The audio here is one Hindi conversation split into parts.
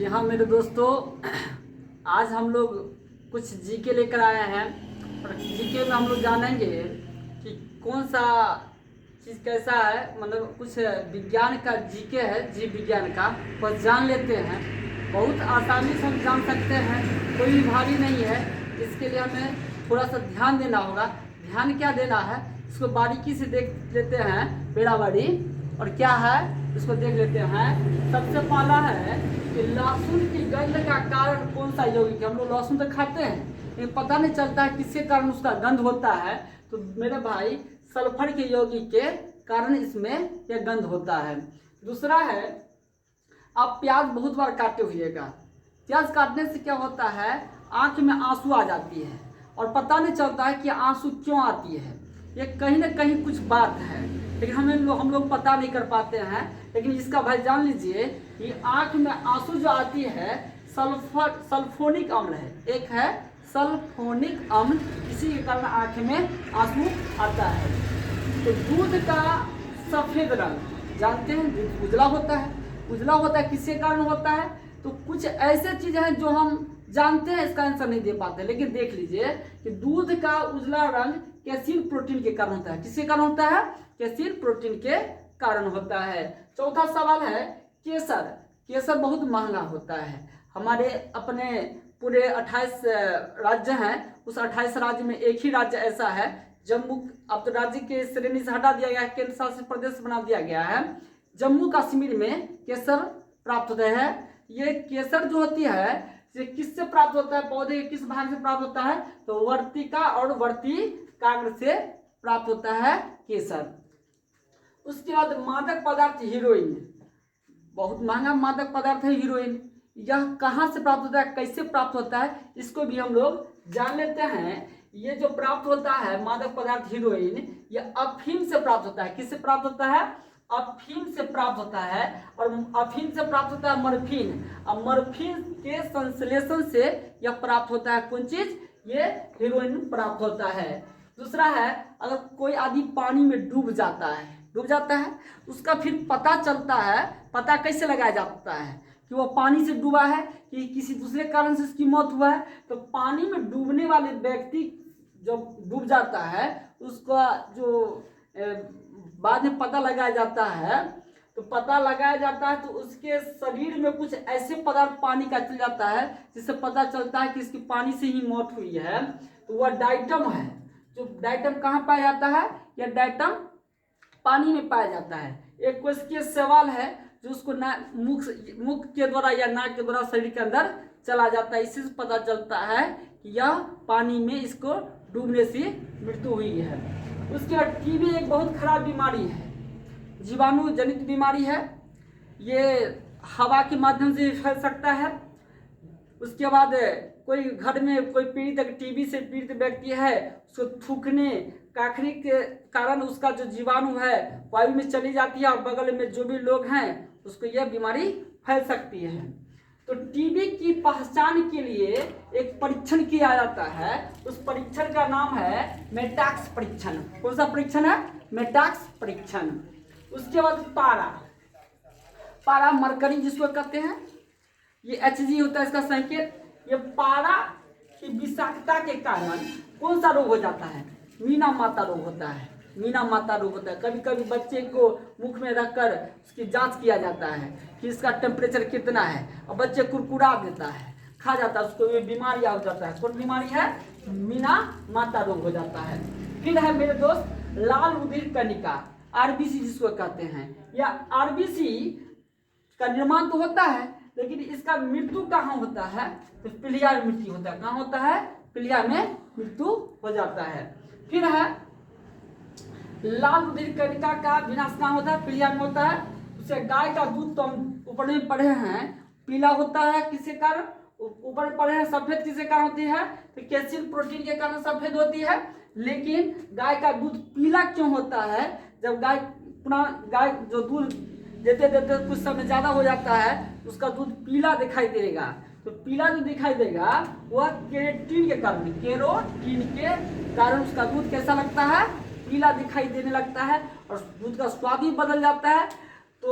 जी हाँ मेरे दोस्तों, आज हम लोग कुछ जीके लेकर आए हैं और जीके में हम लोग जानेंगे कि कौन सा चीज़ कैसा है। मतलब कुछ विज्ञान का जीके है, जीव विज्ञान का, बस जान लेते हैं। बहुत आसानी से हम जान सकते हैं, कोई भी भारी नहीं है। इसके लिए हमें थोड़ा सा ध्यान देना होगा। ध्यान क्या देना है, इसको बारीकी से देख लेते हैं, बेड़ा बारी। और क्या है इसको देख लेते हैं। सबसे पहला है कि लहसुन की गंध का कारण कौन सा यौगिक है। हम लोग लहसुन तो खाते हैं लेकिन पता नहीं चलता है किसके कारण उसका गंध होता है। तो मेरे भाई, सल्फर के यौगिक के कारण इसमें यह गंध होता है। दूसरा है, आप प्याज बहुत बार काटे हुएगा। प्याज काटने से क्या होता है, आंख में आंसू आ जाती है और पता नहीं चलता है कि आंसू क्यों आती है। ये कहीं ना कहीं कुछ बात है, लेकिन हम लोग पता नहीं कर पाते हैं। लेकिन इसका भाई जान लीजिए कि आंख में आंसू जो आती है, सल्फोनिक अम्ल है। एक है सल्फोनिक अम्ल, इसी के कारण आंख में आंसू आता है। तो दूध का सफेद रंग जानते हैं, दूध उजला होता है। उजला होता है किसके कारण होता है, तो कुछ ऐसे चीजें हैं जो हम जानते हैं, इसका आंसर नहीं दे पाते। लेकिन देख लीजिए कि दूध का उजला रंग कैसीन प्रोटीन के कारण होता है। किसके कारण होता है, कैसीन प्रोटीन के कारण होता है। चौथा सवाल है, केसर। केसर बहुत महंगा होता है। हमारे अपने पूरे 28 राज्य हैं, उस 28 राज्य में एक ही राज्य ऐसा है, जम्मू। अब तो राज्य के श्रेणी से हटा दिया गया है, केंद्र शासित प्रदेश बना दिया गया है। जम्मू कश्मीर में केसर प्राप्त होता है। ये केसर जो होती है, ये किससे प्राप्त होता है, पौधे के किस भाग से प्राप्त होता है, तो वर्तिका और वर्तिकाग्र से प्राप्त होता है केसर। उसके बाद मादक पदार्थ हीरोइन, बहुत महंगा मादक पदार्थ है हीरोइन। यह कहाँ से प्राप्त होता है, कैसे प्राप्त होता है, इसको भी हम लोग जान लेते हैं। ये जो प्राप्त होता है मादक पदार्थ हीरोइन, यह अफीम से प्राप्त होता है। किससे प्राप्त होता है, अफीम से प्राप्त होता है। और अफीम से प्राप्त होता है मॉर्फिन। अब मॉर्फिन के संश्लेषण से यह प्राप्त होता है कौन चीज, ये हीरोइन प्राप्त होता है। दूसरा है, अगर कोई आदमी पानी में डूब जाता है, उसका फिर पता चलता है, पता कैसे लगाया जाता है कि वो पानी से डूबा है कि किसी दूसरे कारण से उसकी मौत हुआ है। तो पानी में डूबने वाले व्यक्ति जब डूब जाता है, उसका जो बाद में पता लगाया जाता है, तो पता लगाया जाता है तो उसके शरीर में कुछ ऐसे पदार्थ पानी का चल जाता है जिससे पता चलता है कि इसकी पानी से ही मौत हुई है। तो वह डाइटम है। जो डाइटम कहाँ पाया जाता है, यह डाइटम पानी में पाया जाता है। एक क्वेश्चन सवाल है जो उसको मुख के द्वारा या नाक के द्वारा शरीर के अंदर चला जाता है। इसी से पता चलता है कि यह पानी में इसको डूबने से मृत्यु हुई है। उसके बाद टीबी एक बहुत खराब बीमारी है, जीवाणु जनित बीमारी है। ये हवा के माध्यम से फैल सकता है। उसके बाद कोई घर में कोई पीड़ित, टीबी से पीड़ित व्यक्ति है, उसको थूकने काखने के कारण उसका जो जीवाणु है वायु में चली जाती है और बगल में जो भी लोग हैं उसको यह बीमारी फैल सकती है। तो टीबी की पहचान के लिए एक परीक्षण किया जाता है। उस परीक्षण का नाम है मेटाक्स परीक्षण। कौन सा परीक्षण है, मेटाक्स परीक्षण। उसके बाद पारा मरकरी जिसको कहते हैं, ये Hg होता है इसका संकेत। ये पारा की विषाक्तता के कारण कौन सा रोग हो जाता है, मीना माता रोग होता है। मीना माता रोग होता है। कभी कभी बच्चे को मुख में रखकर उसकी जांच किया जाता है कि इसका टेम्परेचर कितना है, और बच्चे कुरकुरा देता है, खा जाता है, उसको ये बीमारी हो जाता है। कौन बीमारी है, मीना माता रोग हो जाता है। फिर है मेरे दोस्त लाल रुधिर कणिका, आरबीसी जिसको कहते हैं। या आरबीसी का निर्माण तो होता है, लेकिन इसका मृत्यु कहाँ होता है, तो पीलिया में मृत्यु होता है। कहाँ होता है, पीलिया में मृत्यु हो जाता है। फिर है लाल रुधिर कणिका का विनाश कहाँ होता है, पीलिया में होता है। उससे गाय का दूध तो हम ऊपर में पढ़े हैं, पीला होता है किसके कारण, ऊपर पढ़े हैं सफेद किसके कारण होती है, तो कैल्शियम प्रोटीन के कारण सफेद होती है। लेकिन गाय का दूध पीला क्यों होता है, जब गाय जो दूध देते कुछ समय ज्यादा हो जाता है, उसका दूध पीला दिखाई देगा। तो पीला जो दिखाई देगा वह केरोटीन के कारण उसका दूध कैसा लगता है, पीला दिखाई देने लगता है और दूध का स्वाद भी बदल जाता है। तो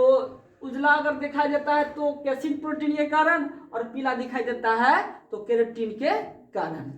उजला अगर दिखाई देता है तो कैसीन प्रोटीन के कारण, और पीला दिखाई देता है तो केराटिन के कारण।